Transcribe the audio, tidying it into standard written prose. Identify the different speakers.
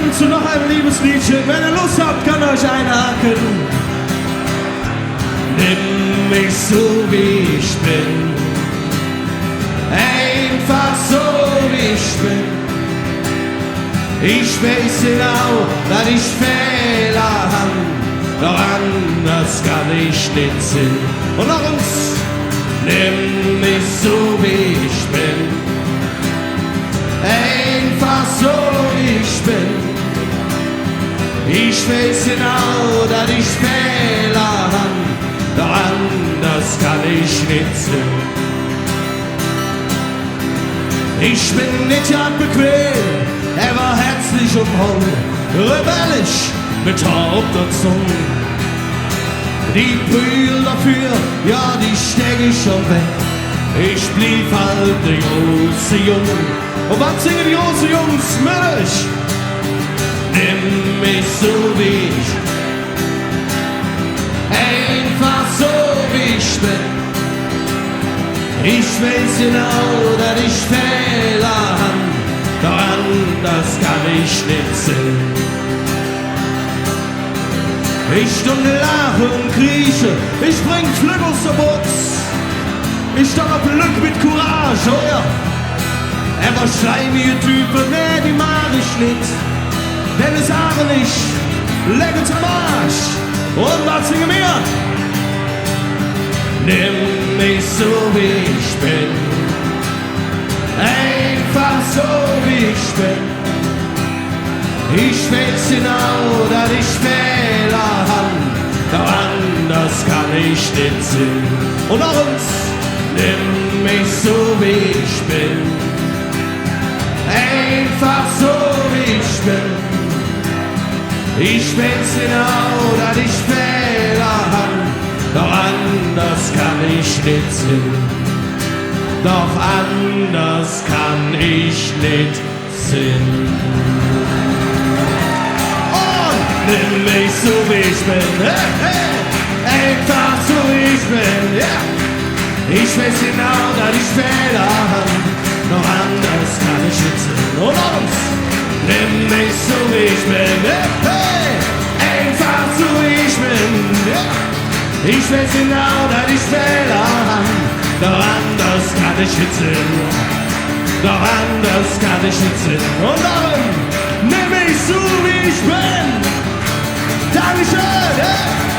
Speaker 1: kommen zu noch einem Liebesliedchen. Wenn ihr Lust habt, kann euch einhaken. Nimm mich so wie ich bin, einfach so wie ich bin. Ich weiß genau, dass ich Fehler hab, doch anders kann ich nicht sein. Und noch uns, nimm mich so wie ich bin, einfach so wie ich bin. Ich weiß genau, dass ich Fehler hab, doch anders kann ich nicht sein. Ich bin nicht ja bequem, er war herzlich und hohl, rebellisch mit Haupt und Zunge. Die Brühl dafür, ja, die steck ich schon weg. Ich blieb halt der große Junge. Und was singen die großen Jungs mit euch? Nimm mich so wie ich, einfach so wie ich bin. Ich weiß genau, dass ich Fehler hab, doch anders kann ich nicht sehen. Ich stunde lache und krieche, ich bring Glück aus der Box. Ich stopp Glück mit Courage, oh ja. Aber schleimige Typen, nee, die mag ich nicht. Denn es sage nicht, leck uns am Arsch. Und was singe mir? Nimm mich so wie ich bin, einfach so wie ich bin. Ich weiß genau, dass ich Fehler hab, doch anders kann ich nicht sehen. Und noch uns, nimm mich so wie ich bin, einfach so wie ich bin. Ich weiß genau, dass ich Fehler hab, doch anders kann ich nicht sehen. Doch anders kann ich nicht sehen. Und nimm mich so wie ich bin, hey, hey, einfach so wie ich bin, ja. Yeah. Ich weiß genau, dass ich Fehler hab, doch anders kann ich nicht sehen. Und uns, nimm mich so wie ich bin, hey, hey, einfach so wie ich bin, ja. Yeah. Ich weiß genau, dass ich Fehler hab, doch anders kann ich nicht sehen. Doch anders kann ich nicht sehen. Und darum nimm mich so wie ich bin. Dankeschön.